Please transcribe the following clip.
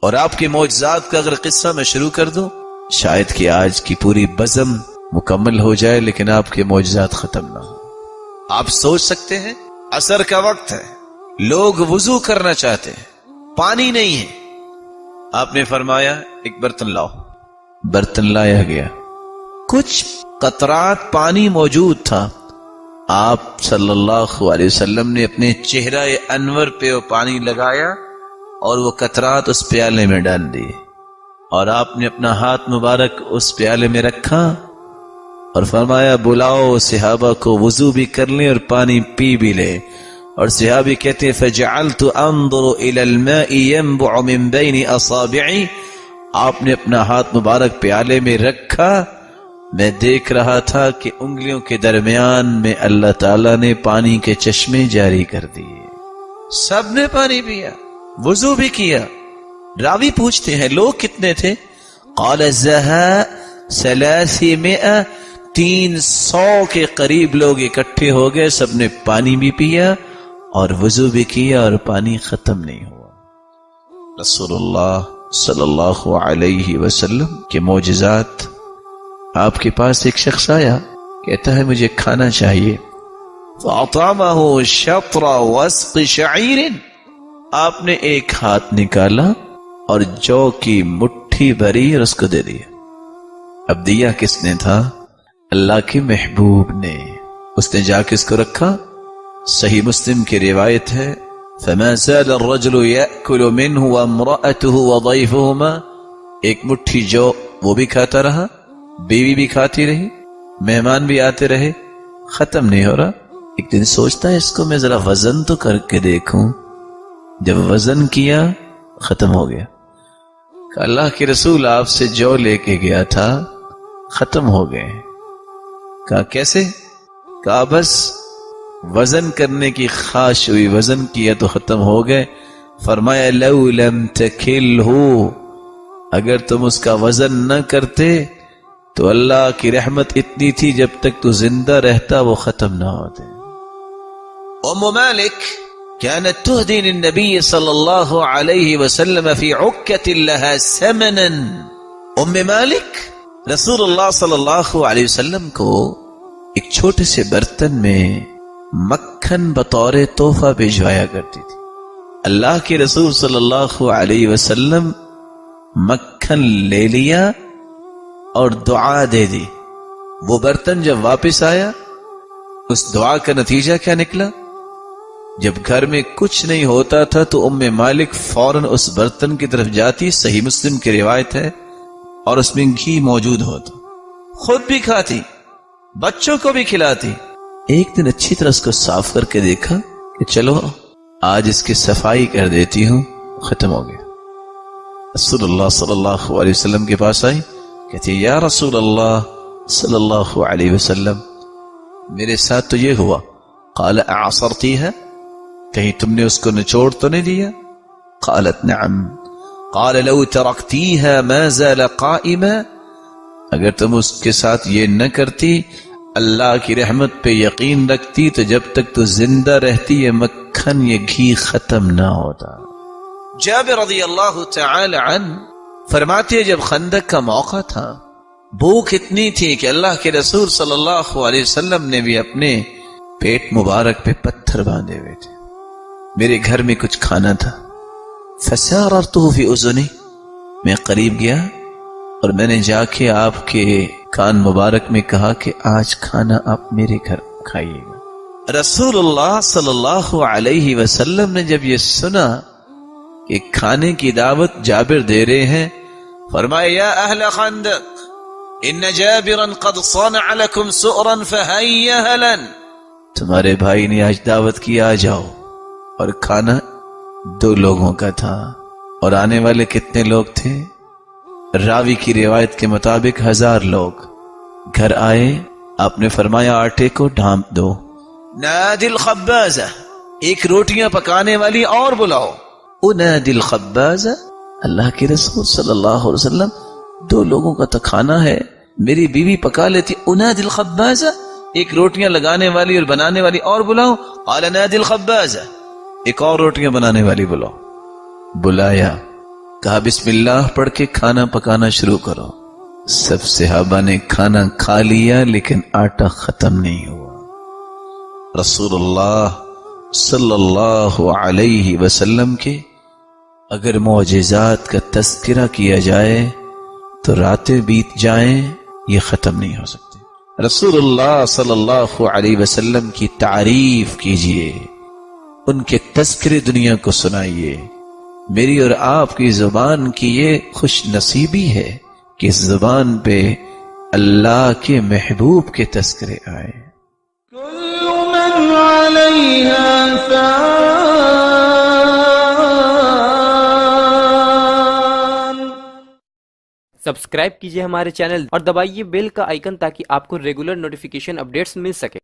اور آپ کے معجزات کا اگر قصہ میں شروع کر دوں شاید کہ آج کی پوری بزم مکمل ہو جائے لیکن آپ کے معجزات ختم نہ ہو۔ آپ سوچ سکتے ہیں عصر کا وقت ہے، لوگ وضو کرنا چاہتے ہیں، پانی نہیں ہے، آپ نے فرمایا ایک برتن لاؤ، برتن لایا گیا، کچھ قطرات پانی موجود تھا، آپ صلی اللہ علیہ وسلم نے اپنے چہرہ انور پہ وہ پانی لگایا اور وہ قطرات اس پیالے میں ڈال دیے، اور آپ نے اپنا ہاتھ مبارک اس پیالے میں رکھا اور فرمایا بلاؤ صحابہ کو وضو بھی کر لیں اور پانی پی بھی لیں۔ اور صحابی کہتے ہیں فجعلت انظر الى الماء ينبع من بين اصابعي، آپ نے اپنا ہاتھ مبارک پیالے میں رکھا، میں دیکھ رہا تھا کہ انگلیوں کے درمیان میں اللہ تعالیٰ نے پانی کے چشمے جاری کر دیے، سب نے پانی پیا، وضو بھی کیا۔ راوی پوچھتے ہیں لوگ کتنے تھے؟ قال زہا 300، 300 کے قریب لوگ اکٹھے ہو گئے، سب نے پانی بھی پیا اور وضو بھی کیا اور پانی ختم نہیں ہوا۔ رسول اللہ صلی اللہ علیہ وسلم کے معجزات۔ آپ کے پاس ایک شخص آیا، کہتا ہے مجھے کھانا چاہیے، فَأَطْعَمَهُ شَطْرَ وَسْقِ شَعِيرٍ، آپ نے ایک ہاتھ نکالا اور جو کی مٹھی بھری اور اس کو دے دیا۔ اب دیا کس نے تھا؟ اللہ کے محبوب نے۔ اس نے جا کے اس کو رکھا۔ صحیح مسلم کی روایت ہے فَمَا زَالَ الرَّجُلُ يَأْكُلُ مِنْهُ وَامْرَأَتُهُ وَضَيْفُهُمَا، ایک مٹھی جو وہ بھی کھاتا رہا، بیوی بھی کھاتی رہی، مہمان بھی آتے رہے، ختم نہیں ہو رہا۔ ایک دن سوچتا ہے اس کو میں ذرا وزن تو کر کے دیکھوں، جب وزن کیا ختم ہو گیا۔ کہ اللہ کے رسول آپ سے جو لے کے گیا تھا ختم ہو گئے۔ کہا کیسے؟ کہا بس وزن کرنے کی خواہش ہوئی، وزن کیا تو ختم ہو گئے۔ فرمایا لو لم تکلہ، اگر تم اس کا وزن نہ کرتے تو اللہ کی رحمت اتنی تھی جب تک تو زندہ رہتا وہ ختم نہ ہوتے۔ ام مالک كانت تهدي للنبي صلى الله عليه وسلم في عكة لها ثمنا، ام مالک رسول اللہ صلی اللہ علیہ وسلم کو ایک چھوٹے سے برتن میں مکھن بطور تحفہ بھیجوایا کرتی تھی۔ اللہ کے رسول صلی اللہ علیہ وسلم مکھن لے لیا اور دعا دے دی۔ وہ برتن جب واپس آیا اس دعا کا نتیجہ کیا نکلا؟ جب گھر میں کچھ نہیں ہوتا تھا تو ام مالک فوراً اس برتن کی طرف جاتی، صحیح مسلم کی روایت ہے، اور اس میں گھی موجود ہوتا، خود بھی کھاتی، بچوں کو بھی کھلاتی۔ ایک دن اچھی طرح اس کو صاف کر کے دیکھا کہ چلو آج اس کی صفائی کر دیتی ہوں، ختم ہو گیا۔ رسول اللہ صلی اللہ علیہ وسلم کے پاس آئی، کہتی یا رسول اللہ صلی اللہ علیہ وسلم میرے ساتھ تو یہ ہوا۔ قال اعصرتیها، کہیں تم نے اس کو نچوڑ تو نہیں دیا؟ قالت نعم۔ قال لو ترکتیها ما زال قائما، اگر تم اس کے ساتھ یہ نہ کرتی، اللہ کی رحمت پہ یقین رکھتی تو جب تک تو زندہ رہتی یہ مکھن یہ گھی ختم نہ ہوتا۔ جابر رضی اللہ تعالی عنہ فرماتے ہیں جب خندق کا موقع تھا بھوک اتنی تھی کہ اللہ کے رسول صلی اللہ علیہ وسلم نے بھی اپنے پیٹ مبارک پہ پتھر باندھے ہوئے تھے، میرے گھر میں کچھ کھانا تھا، فساررته فی اذنی، میں قریب گیا اور میں نے جا کے آپ کے کان مبارک میں کہا کہ آج کھانا آپ میرے گھر کھائیے گا۔ رسول اللہ صلی اللہ علیہ وسلم نے جب یہ سنا کہ کھانے کی دعوت جابر دے رہے ہیں، فرمایا یا اہل خندق ان جابرا قد صنع لكم سؤرا فهيا لن، تمہارے بھائی نے آج دعوت کی، آ جاؤ۔ اور کھانا 2 لوگوں کا تھا، اور آنے والے کتنے لوگ تھے؟ راوی کی روایت کے مطابق 1000 لوگ۔ گھر آئے، آپ نے فرمایا آٹے کو ڈھانپ دو، نادی الخبازہ، ایک روٹیاں پکانے والی اور بلاؤ، انادی الخبازہ، اللہ کے رسول صلی اللہ علیہ وسلم 2 لوگوں کا تو کھانا ہے، میری بیوی پکا لیتی، انادی الخبازہ، ایک روٹیاں لگانے والی اور بنانے والی اور بلاؤ، قال نادی الخبازہ، ایک اور روٹیاں بنانے والی بلاؤ۔ بلایا، کہا بسم اللہ پڑھ کے کھانا پکانا شروع کرو. سب صحابہ نے کھانا کھا لیا لیکن آٹا ختم نہیں ہوا. رسول اللہ صلی اللہ علیہ وسلم کے اگر معجزات کا تذکرہ کیا جائے تو راتیں بیت جائیں یہ ختم نہیں ہو سکتے. رسول اللہ صلی اللہ علیہ وسلم کی تعریف کیجئے، ان کے تذکرے دنیا کو سنائیے. میری اور آپ کی زبان کی یہ خوش نصیبی ہے کہ اس زبان پہ اللہ کے محبوب کے تذکرے آئے. كل من عليها فان. سبسکرائب کیجئے ہمارے چینل اور دبائیے بیل کا آئیکن تاکہ آپ کو ریگولر نوٹیفیکیشن اپڈیٹس مل سکے.